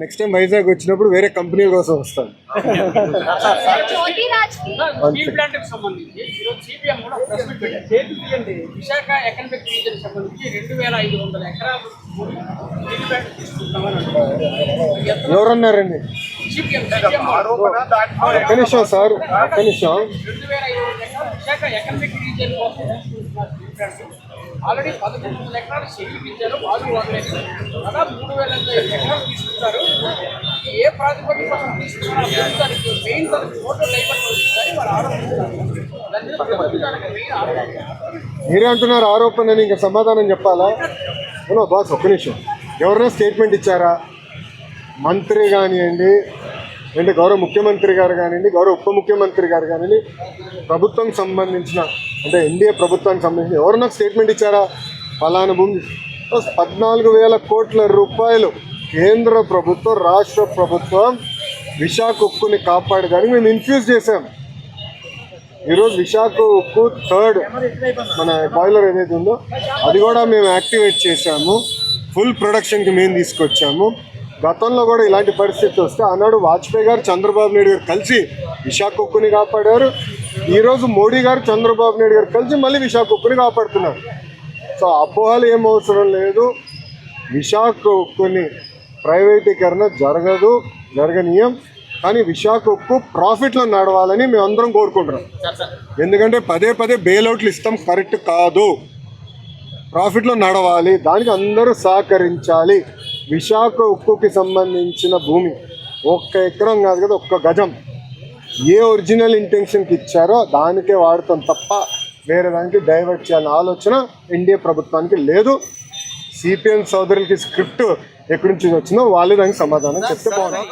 Next time Vizag వచ్చినప్పుడు వేరే కంపెనీల కోసం వస్తాను. స్టీల్ ప్లాంట్ కి సంబంధించి ఈరోజు సిపిఎం కూడా ప్రెస్ మీట్ పెట్టారు. విశాఖ ఎకనామిక్ రీజన్ సంబంధించి 2500 ఎకరాలు స్టీల్ ప్లాంట్ తీసుకుంటామని అంటున్నారు. ఎవరన్నారండి? సిపిఎం ఒక్క నిమిషం సార్, ఒక్క నిమిషం. 2500 ఎకరాలు విశాఖ ఎకనామిక్ రీజన్ కోసం తీసుకుంటున్నారు స్టీల్ ప్లాంట్. ఆల్రెడీ 1100 ఎకరాలు షెడ్యూల్ ఇచ్చారు, వాళ్ళు వాడలేదు. అలా 3000 ఎకరాలు తీసుకుంటారు. ఏ ప్రాతిపదిక కోసం తీసుకున్నారు మెయిన్ టోటల్ లేబర్ కానీ వాళ్ళు ఆరోపిస్తున్నారు. మీరే అంటున్నారు ఆరోపణ, ఇంకా సమాధానం చెప్పాలా? అవునా బాస్, ఒక్క నిమిషం. ఎవరైనా స్టేట్మెంట్ ఇచ్చారా? మంత్రి కానివ్వండి, అంటే గౌరవ ముఖ్యమంత్రి గారు కానివ్వండి, గౌరవ ఉప ముఖ్యమంత్రి గారు కానివ్వండి, ప్రభుత్వం సంబంధించిన అంటే ఎన్డీఏ ప్రభుత్వానికి సంబంధించిన ఎవరైనా స్టేట్మెంట్ ఇచ్చారా? ఫలానా భూమి 14,000 కోట్ల రూపాయలు కేంద్ర ప్రభుత్వం, రాష్ట్ర ప్రభుత్వం విశాఖ ఉక్కుని కాపాడడానికి మేము ఇన్ఫ్యూజ్ చేసాం. ఈరోజు విశాఖ ఉక్కు 3rd మన బాయిలర్ ఏదైతే ఉందో అది కూడా మేము యాక్టివేట్ చేసాము. ఫుల్ ప్రొడక్షన్కి మేము తీసుకొచ్చాము. గతంలో కూడా ఇలాంటి పరిస్థితి వస్తే ఆనాడు వాజ్పేయి గారు, చంద్రబాబు నాయుడు గారు కలిసి విశాఖ ఉక్కుని కాపాడారు. ఈరోజు మోడీ గారు, చంద్రబాబు నాయుడు గారు కలిసి మళ్ళీ విశాఖ ఉక్కుని కాపాడుతున్నారు. సో అపోహలు ఏం అవసరం లేదు. విశాఖ ఉక్కుని ప్రైవేటీకరణ జరగనీయం. కానీ విశాఖ ఉక్కు ప్రాఫిట్లో నడవాలని మేము అందరం కోరుకుంటున్నాం. ఎందుకంటే పదే బెయిల్అవుట్లు ఇస్తాం, కరెక్ట్ కాదు. ప్రాఫిట్లో నడవాలి, దానికి అందరూ సహకరించాలి. విశాఖ ఉక్కుకి సంబంధించిన భూమి 1 ఎకరం కాదు కదా, 1 గజం ఏ ఒరిజినల్ ఇంటెన్షన్కి ఇచ్చారో దానికే వాడతాం తప్ప వేరే దానికి డైవర్ట్ చేయాలనే ఆలోచన ఎన్డీఏ ప్రభుత్వానికి లేదు. సిపిఎం సోదరులకి స్క్రిప్ట్ ఎక్కడి నుంచి వచ్చిందో వాళ్ళే దానికి సమాధానం చెప్తే బాగుంటుంది.